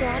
4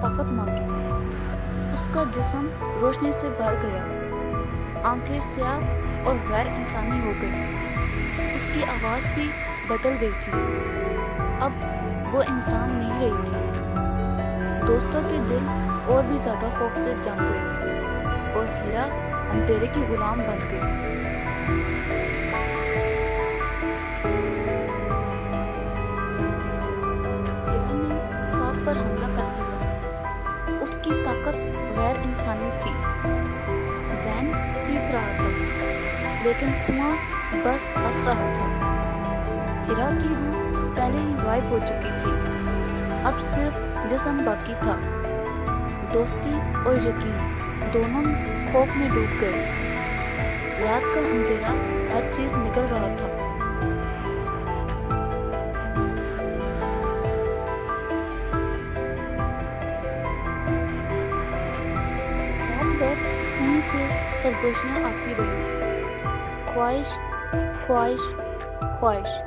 طاقت مانگی۔ اس کا جسم روشنی سے بھر گیا، آنکھیں سیاہ اور غیر انسانی ہو گئی۔ اس کی آواز بھی بدل گئی تھی، اب وہ انسان نہیں رہی تھی۔ دوستوں کے دل اور بھی زیادہ خوف سے جم گئے اور ہیرا اندھیرے کی غلام بن گئی۔ ہیرا نے سانپ پر حملہ کر دیا۔ اس کی طاقت غیر انسانی تھی۔ زین چیخ رہا تھا لیکن کنواں بس ہنس رہا تھا۔ ہیرا کی روح پہلے ہی غائب ہو چکی تھی، اب صرف جسم باقی تھا۔ دوستی اور یقین دونوں خوف میں ڈوب گئے۔ رات کا اندھیرا ہر چیز نگل رہا تھا۔ رات بھر انہی سے سرگوشیاں آتی رہی، خواہش خواہش خواہش۔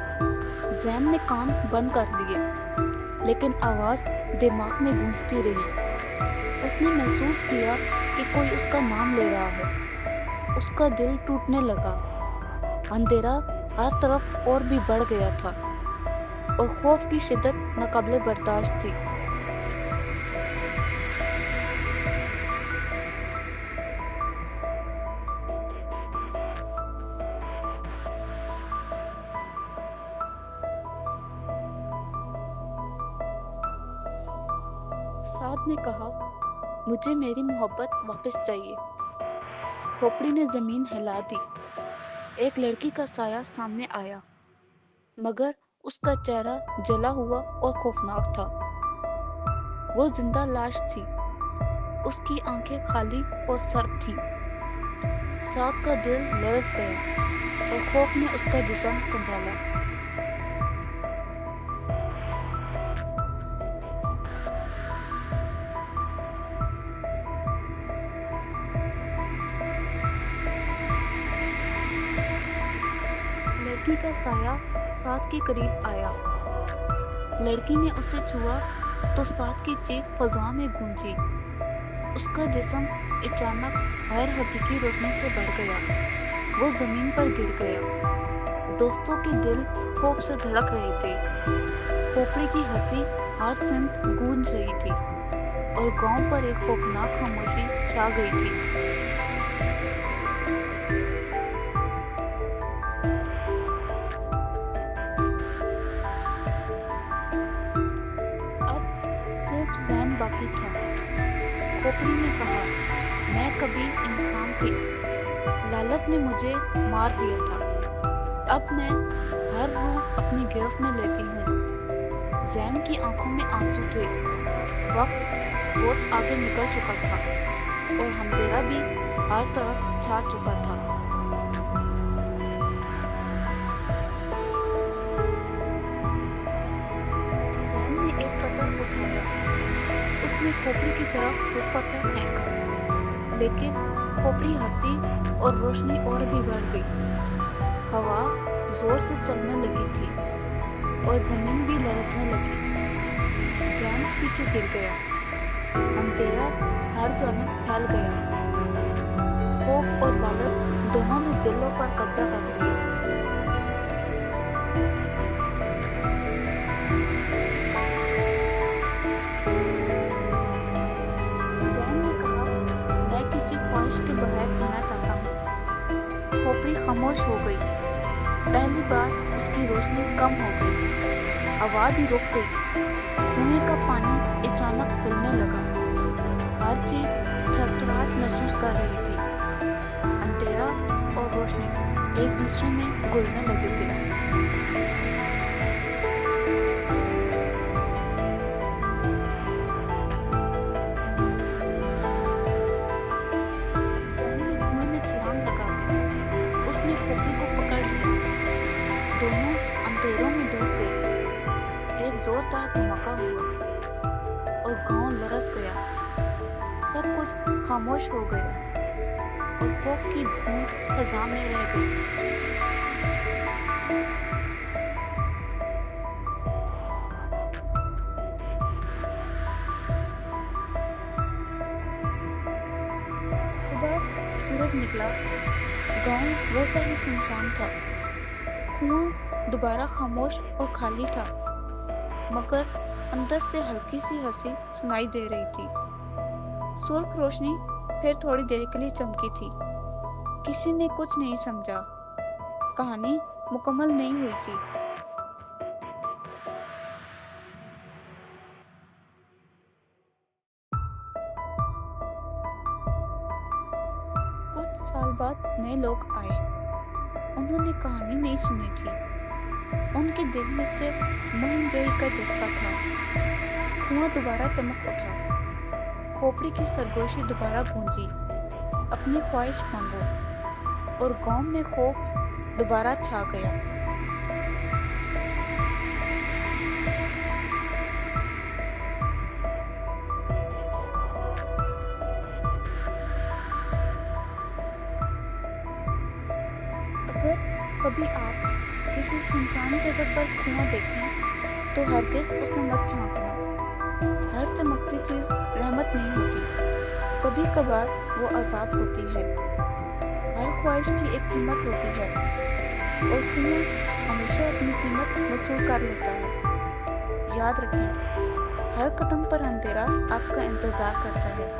زین نے کان بند کر لیے لیکن آواز دماغ میں گونجتی رہی۔ اس نے محسوس کیا کہ کوئی اس کا نام لے رہا ہے۔ اس کا دل ٹوٹنے لگا۔ اندھیرا ہر طرف اور بھی بڑھ گیا تھا اور خوف کی شدت ناقابل برداشت تھی۔ سعد نے کہا، مجھے میری محبت واپس چاہیے۔ کھوپڑی نے زمین ہلا دی۔ ایک لڑکی کا سایہ سامنے آیا، مگر اس کا چہرہ جلا ہوا اور خوفناک تھا۔ وہ زندہ لاش تھی، اس کی آنکھیں خالی اور سرد تھیں۔ سعد کا دل لرز گیا اور خوف نے اس کا جسم سنبھالا۔ لڑکی کا سایہ سعد کے قریب آیا۔ لڑکی نے اسے چھوا تو سعد کی چیخ فضا میں گونجی۔ اس کا جسم اچانک غیر حقیقی روشنی سے بھر گیا۔ وہ زمین پر گر گیا۔ دوستوں کے دل خوف سے دھڑک رہے تھے۔ کھوپڑی کی ہنسی ہر سمت گونج رہی تھی اور گاؤں پر ایک خوفناک خاموشی چھا گئی تھی۔ زین باقی تھا۔ کھوپڑی نے کہا، میں کبھی انسان تھی، لالچ نے مجھے مار دیا تھا، اب میں ہر روح اپنی گرفت میں لیتی ہوں۔ زین کی آنکھوں میں آنسو تھے۔ وقت بہت آگے نکل چکا تھا اور اندھیرا بھی ہر طرف چھا چکا تھا۔ زین نے ایک پتھر اٹھایا۔ اس نے کھوپڑی کی طرف وہ پتھر پھینکا، لیکن کھوپڑی ہنسی اور روشنی اور بھی بڑھ گئی۔ ہوا زور سے چلنے لگی تھی اور زمین بھی لرزنے لگی۔ زین پیچھے گر گیا۔ اندھیرا ہر جانب پھیل گیا۔ خوف اور لالچ دونوں نے دلوں پر قبضہ کر لیا۔ خواہش کے بغیر جینا چاہتا ہوں۔ کھوپڑی خاموش ہو گئی۔ پہلی بار اس کی روشنی کم ہو گئی، ہوا بھی رک گئی۔ کنویں کا پانی اچانک ہلنے لگا۔ ہر چیز تھرتھراہٹ محسوس کر رہی تھی۔ اندھیرا اور روشنی ایک دوسرے میں گھلنے لگے تھے۔ دونوں اندھیروں میں ڈوب گئے۔ ایک زوردار دھماکہ ہوا اور گاؤں لرز گیا۔ سب کچھ خاموش ہو گیا اور خوف کی گونج فضا میں رہ گئی۔ صبح سورج نکلا، گاؤں ویسا ہی سنسان تھا۔ کنواں دوبارہ خاموش اور خالی تھا، مگر اندر سے ہلکی سی ہنسی سنائی دے رہی تھی۔ سرخ روشنی پھر تھوڑی دیر کے لیے چمکی تھی۔ کسی نے کچھ نہیں سمجھا، کہانی مکمل نہیں ہوئی تھی۔ کچھ سال بعد نئے لوگ آئے، انہوں نے کہانی نہیں سنی تھی۔ ان کے دل میں صرف مہم جوئی کا جذبہ تھا۔ کنواں دوبارہ چمک اٹھا، کھوپڑی کی سرگوشی دوبارہ گونجی، اپنی خواہش مانگو، اور گاؤں میں خوف دوبارہ چھا گیا۔ اگر کبھی آپ کسی سنسان جگہ پر کنواں دیکھیں تو ہرگز اس میں مت جھانکنا۔ ہر چمکتی چیز رحمت نہیں ہوتی، کبھی کبھار وہ عذاب ہوتی ہے۔ ہر خواہش کی ایک قیمت ہوتی ہے، اور کنواں ہمیشہ اپنی قیمت وصول کر لیتا ہے۔ یاد رکھیں، ہر قدم پر اندھیرا آپ کا انتظار کرتا ہے۔